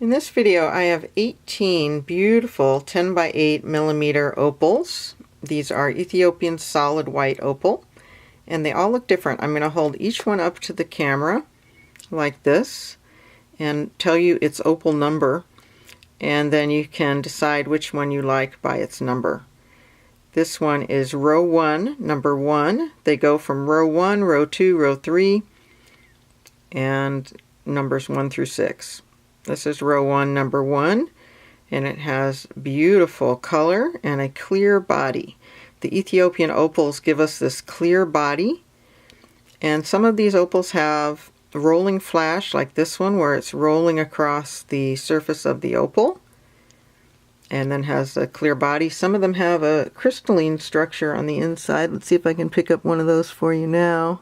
In this video I have 18 beautiful 10 by 8 millimeter opals. These are Ethiopian Solid White opal and they all look different. I'm going to hold each one up to the camera like this and tell you its opal number, and then you can decide which one you like by its number. This one is row 1, number 1. They go from row 1, row 2, row 3, and numbers 1 through 6. This is row 1, number 1, and it has beautiful color and a clear body. The Ethiopian opals give us this clear body, and some of these opals have rolling flash like this one where it's rolling across the surface of the opal and then has a clear body. Some of them have a crystalline structure on the inside. Let's see if I can pick up one of those for you now.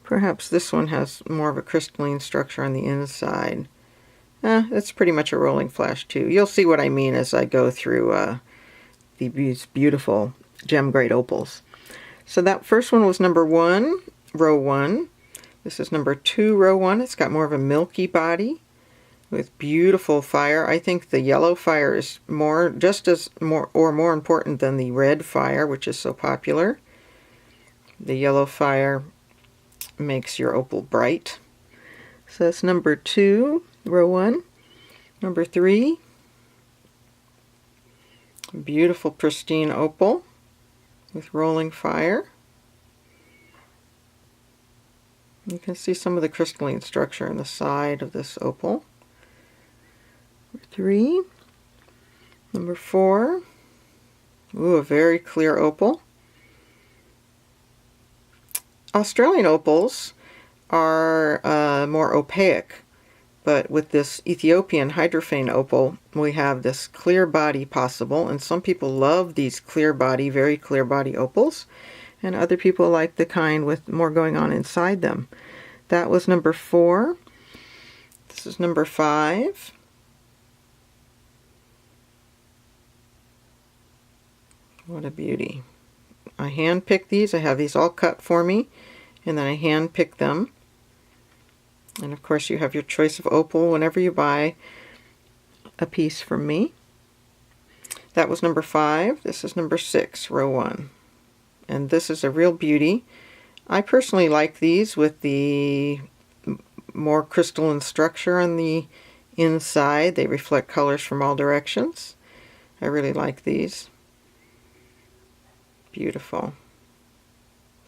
Perhaps this one has more of a crystalline structure on the inside. It's pretty much a rolling flash too. You'll see what I mean as I go through these beautiful gem grade opals. So that first one was number 1, row 1. This is number 2, row 1. It's got more of a milky body with beautiful fire. I think the yellow fire is more important than the red fire, which is so popular. The yellow fire makes your opal bright. So that's number 2, row 1. Number 3, beautiful pristine opal with rolling fire. You can see some of the crystalline structure on the side of this opal. Number 3. Number 4. Ooh, a very clear opal. Australian opals are more opaque, but with this Ethiopian hydrophane opal we have this clear body possible, and some people love these clear body, very clear body opals, and other people like the kind with more going on inside them. That was number 4. This is number 5. What a beauty. I hand picked these. I have these all cut for me, and then I hand pick them. And of course you have your choice of opal whenever you buy a piece from me. That was number 5. This is number 6, row 1. And this is a real beauty. I personally like these with the more crystalline structure on the inside. They reflect colors from all directions. I really like these. Beautiful.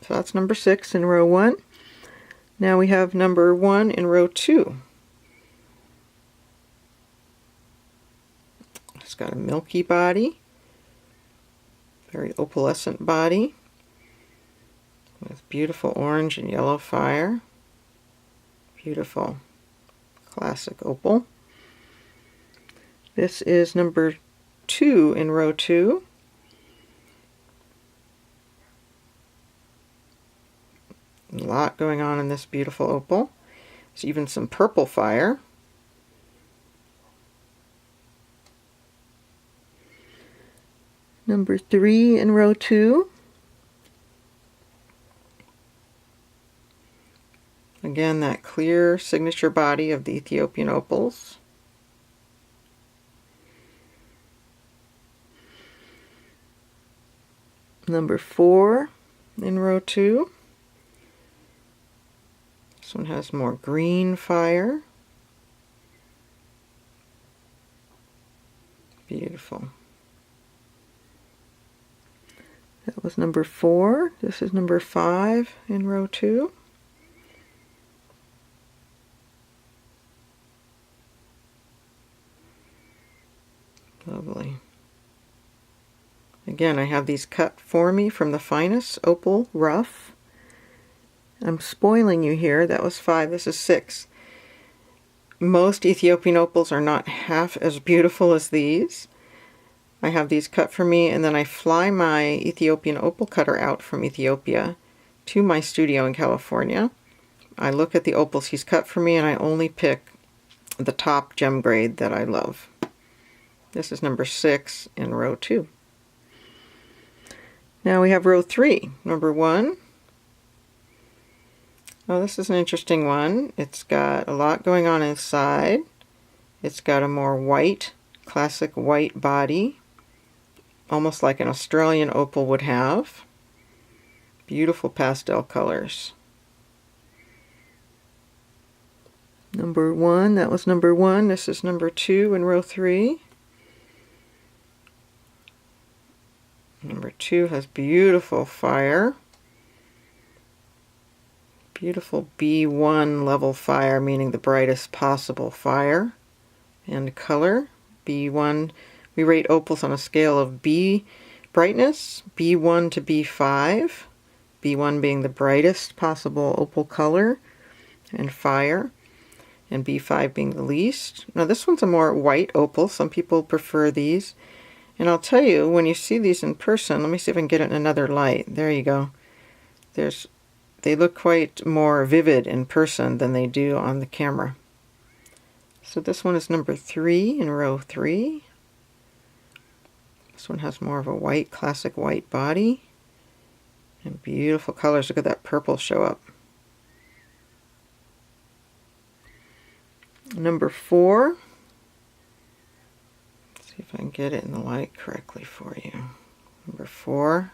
So that's number 6 in row 1. Now we have number 1 in row 2. It's got a milky body, very opalescent body, with beautiful orange and yellow fire. Beautiful classic opal. This is number 2 in row 2. A lot going on in this beautiful opal. There's even some purple fire. Number 3 in row 2. Again, that clear signature body of the Ethiopian opals. Number 4 in row 2. This one has more green fire. Beautiful. That was number 4. This is number 5 in row 2. Lovely. Again, I have these cut for me from the finest opal rough. I'm spoiling you here. That was 5. This is 6. Most Ethiopian opals are not half as beautiful as these. I have these cut for me, and then I fly my Ethiopian opal cutter out from Ethiopia to my studio in California. I look at the opals he's cut for me, and I only pick the top gem grade that I love. This is number 6 in row 2. Now we have row 3. Number 1. Oh, this is an interesting one. It's got a lot going on inside. It's got a more white, classic white body, almost like an Australian opal would have. Beautiful pastel colors. Number 1, that was number 1. This is number 2 in row 3. Number 2 has beautiful fire. Beautiful B1 level fire, meaning the brightest possible fire. And color, B1. We rate opals on a scale of B brightness, B1 to B5. B1 being the brightest possible opal color and fire, and B5 being the least. Now this one's a more white opal. Some people prefer these. And I'll tell you, when you see these in person, let me see if I can get it in another light. There you go. They look quite more vivid in person than they do on the camera. So this one is number 3 in row 3. This one has more of a white, classic white body. And beautiful colors. Look at that purple show up. Number 4. Let's see if I can get it in the light correctly for you. Number 4